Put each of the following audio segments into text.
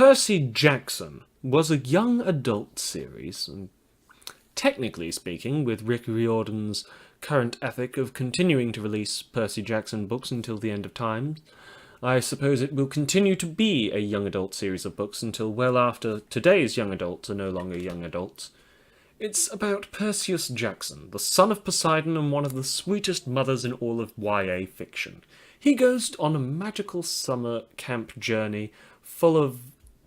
Percy Jackson was a young adult series, and technically speaking, with Rick Riordan's current ethic of continuing to release Percy Jackson books until the end of time, I suppose it will continue to be a young adult series of books until well after today's young adults are no longer young adults. It's about Perseus Jackson, the son of Poseidon and one of the sweetest mothers in all of YA fiction. He goes on a magical summer camp journey full of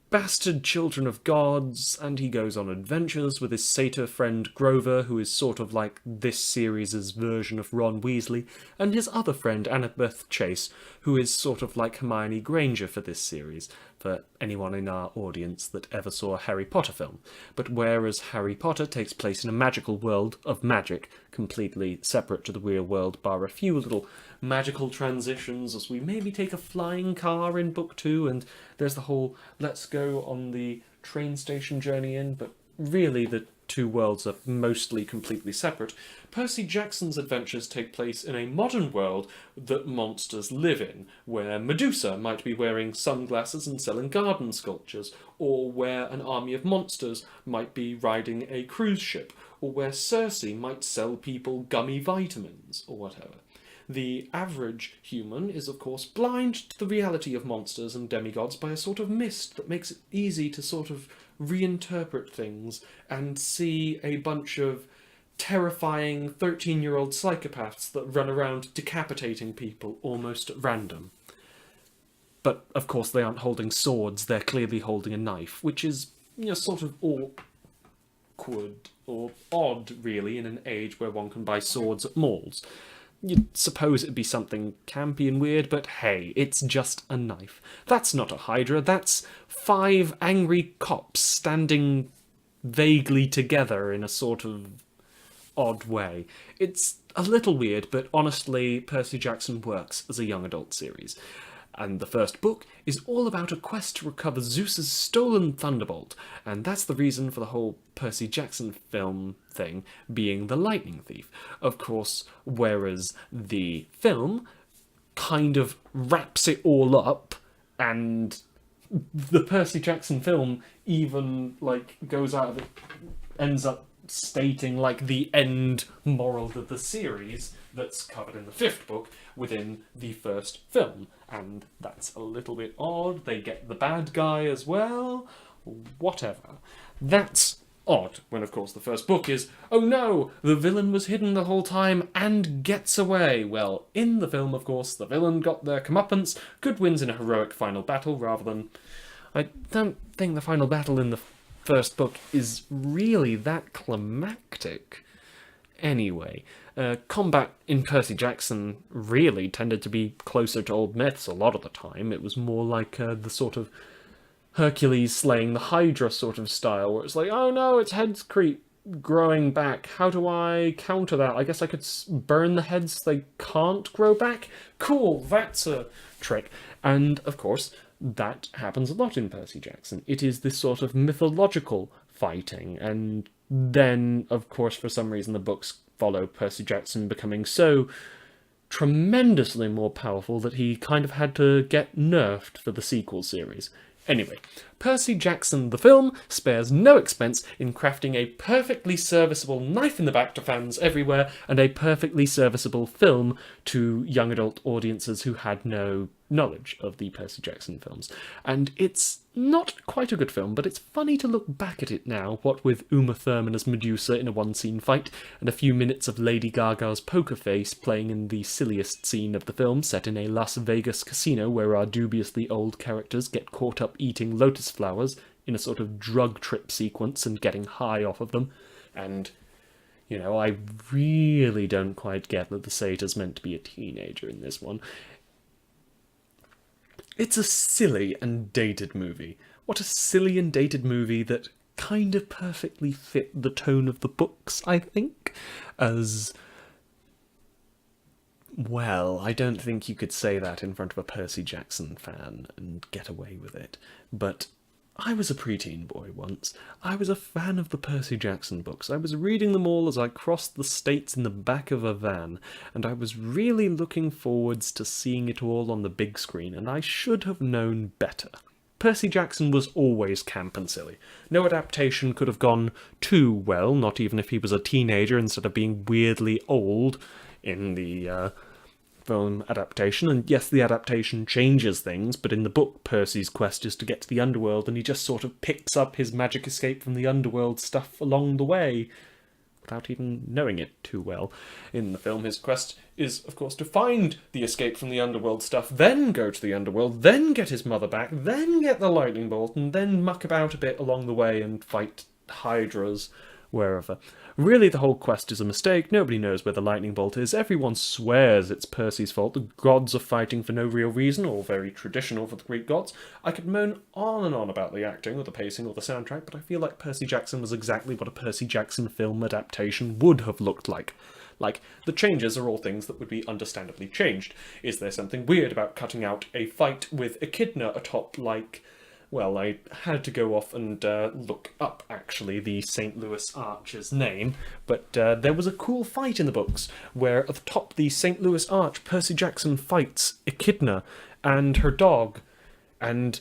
bastard children of gods, and he goes on adventures with his satyr friend Grover, who is sort of like this series' version of Ron Weasley, and his other friend Annabeth Chase, who is sort of like Hermione Granger for this series, for anyone in our audience that ever saw a Harry Potter film. But whereas Harry Potter takes place in a magical world of magic, completely separate to the real world, bar a few little magical transitions, as we maybe take a flying car in book 2, and there's the whole let's go on the train station journey in, but really the two worlds are mostly completely separate. Percy Jackson's adventures take place in a modern world that monsters live in, where Medusa might be wearing sunglasses and selling garden sculptures, or where an army of monsters might be riding a cruise ship, or where Circe might sell people gummy vitamins, or whatever. The average human is, of course, blind to the reality of monsters and demigods by a sort of mist that makes it easy to sort of reinterpret things and see a bunch of terrifying 13-year-old psychopaths that run around decapitating people almost at random. But, of course, they aren't holding swords, they're clearly holding a knife, which is, sort of awkward or odd, really, in an age where one can buy swords at malls. You'd suppose it'd be something campy and weird, but hey, it's just a knife. That's not a hydra, that's 5 angry cops standing vaguely together in a sort of odd way. It's a little weird, but honestly, Percy Jackson works as a young adult series. And the first book is all about a quest to recover Zeus's stolen thunderbolt, and that's the reason for the whole Percy Jackson film thing being the lightning thief. Of course, whereas the film kind of wraps it all up, and the Percy Jackson film even, goes out of it, ends up stating, the end moral of the series that's covered in the 5th book within the first film. And that's a little bit odd. They get the bad guy as well. Whatever. That's odd, when of course the first book is, oh no, the villain was hidden the whole time and gets away. Well, in the film, of course, the villain got their comeuppance, good wins in a heroic final battle, rather than... I don't think the final battle in the first book is really that climactic. Anyway, combat in Percy Jackson really tended to be closer to old myths a lot of the time. It was more like the sort of Hercules slaying the Hydra sort of style, where it's like, oh no, its heads keep growing back. How do I counter that? I guess I could burn the heads so they can't grow back? Cool, that's a trick. And, of course, that happens a lot in Percy Jackson. It is this sort of mythological fighting, and then, of course, for some reason the books follow Percy Jackson becoming so tremendously more powerful that he kind of had to get nerfed for the sequel series. Anyway, Percy Jackson the film spares no expense in crafting a perfectly serviceable knife in the back to fans everywhere, and a perfectly serviceable film to young adult audiences who had no knowledge of the Percy Jackson films. And it's not quite a good film, but it's funny to look back at it now, what with Uma Thurman as Medusa in a one-scene fight, and a few minutes of Lady Gaga's poker face playing in the silliest scene of the film, set in a Las Vegas casino where our dubiously old characters get caught up eating lotus flowers in a sort of drug trip sequence and getting high off of them. And, I really don't quite get that the satyr's meant to be a teenager in this one. It's a silly and dated movie. What a silly and dated movie that kind of perfectly fit the tone of the books, I think. As... well, I don't think you could say that in front of a Percy Jackson fan and get away with it. But I was a preteen boy once. I was a fan of the Percy Jackson books. I was reading them all as I crossed the states in the back of a van, and I was really looking forwards to seeing it all on the big screen, and I should have known better. Percy Jackson was always camp and silly. No adaptation could have gone too well, not even if he was a teenager instead of being weirdly old in the film adaptation. And yes, the adaptation changes things, but in the book, Percy's quest is to get to the underworld, and he just sort of picks up his magic escape from the underworld stuff along the way, without even knowing it too well. In the film, his quest is, of course, to find the escape from the underworld stuff, then go to the underworld, then get his mother back, then get the lightning bolt, and then muck about a bit along the way and fight hydras wherever. Really, the whole quest is a mistake. Nobody knows where the lightning bolt is. Everyone swears it's Percy's fault. The gods are fighting for no real reason, or very traditional for the Greek gods. I could moan on and on about the acting, or the pacing, or the soundtrack, but I feel like Percy Jackson was exactly what a Percy Jackson film adaptation would have looked like. Like, the changes are all things that would be understandably changed. Is there something weird about cutting out a fight with Echidna atop, like... Well, I had to go off and look up, actually, the St. Louis Arch's name, but there was a cool fight in the books where atop the St. Louis Arch, Percy Jackson fights Echidna and her dog, and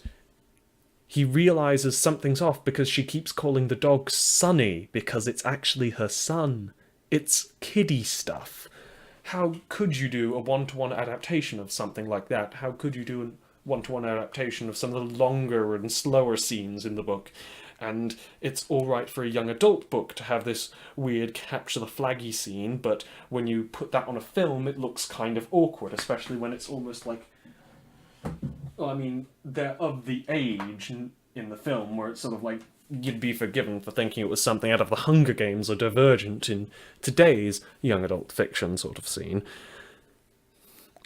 he realises something's off because she keeps calling the dog Sonny because it's actually her son. It's kiddie stuff. How could you do a one-to-one adaptation of something like that? How could you do an one-to-one adaptation of some of the longer and slower scenes in the book? And it's alright for a young adult book to have this weird capture the flaggy scene, but when you put that on a film, it looks kind of awkward, especially when it's almost like... Well, I mean, they're of the age in the film where it's sort of like you'd be forgiven for thinking it was something out of the Hunger Games or Divergent in today's young adult fiction sort of scene.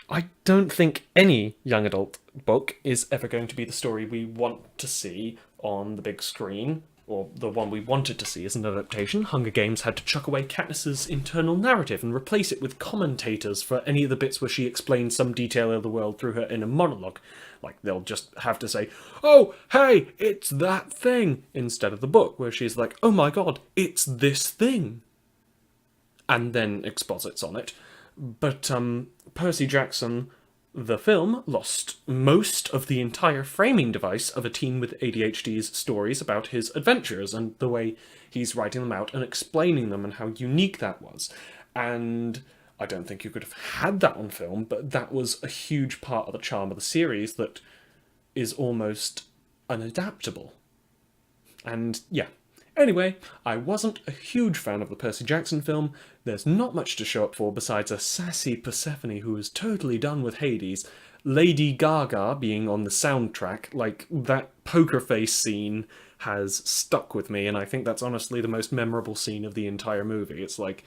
I don't think any young adult book is ever going to be the story we want to see on the big screen, or the one we wanted to see as an adaptation. Hunger Games had to chuck away Katniss's internal narrative and replace it with commentators for any of the bits where she explained some detail of the world through her inner monologue. Like, they'll just have to say, "Oh, hey, it's that thing," instead of the book, where she's like, "Oh my god, it's this thing," and then exposits on it. But Percy Jackson, the film, lost most of the entire framing device of a teen with ADHD's stories about his adventures and the way he's writing them out and explaining them and how unique that was. And I don't think you could have had that on film, but that was a huge part of the charm of the series that is almost unadaptable. And yeah. Anyway, I wasn't a huge fan of the Percy Jackson film. There's not much to show up for besides a sassy Persephone who is totally done with Hades, Lady Gaga being on the soundtrack. Like, that poker face scene has stuck with me, and I think that's honestly the most memorable scene of the entire movie. It's like,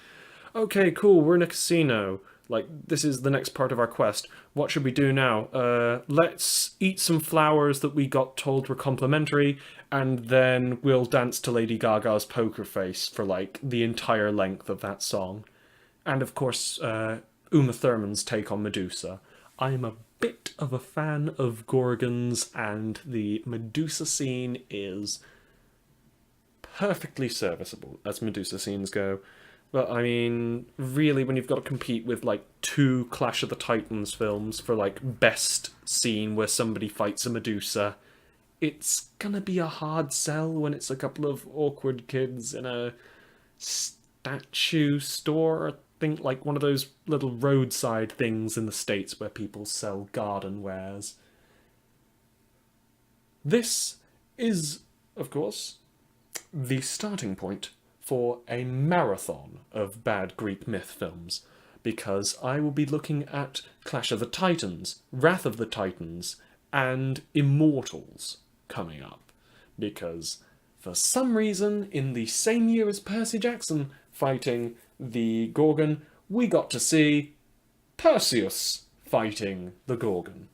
okay, cool, we're in a casino. Like, this is the next part of our quest. What should we do now? Let's eat some flowers that we got told were complimentary, and then we'll dance to Lady Gaga's Poker Face for, like, the entire length of that song. And, of course, Uma Thurman's take on Medusa. I'm a bit of a fan of Gorgons, and the Medusa scene is perfectly serviceable as Medusa scenes go. But, I mean, really, when you've got to compete with, like, 2 Clash of the Titans films for, like, best scene where somebody fights a Medusa, it's gonna be a hard sell when it's a couple of awkward kids in a statue store. I think, like, one of those little roadside things in the States where people sell garden wares. This is, of course, the starting point for a marathon of bad Greek myth films, because I will be looking at Clash of the Titans, Wrath of the Titans, and Immortals coming up, because for some reason, in the same year as Percy Jackson fighting the Gorgon, we got to see Perseus fighting the Gorgon.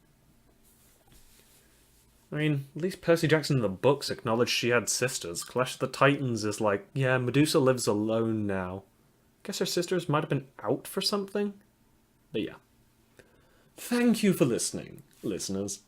I mean, at least Percy Jackson in the books acknowledged she had sisters. Clash of the Titans is like, yeah, Medusa lives alone now. Guess her sisters might have been out for something? But yeah. Thank you for listening, listeners.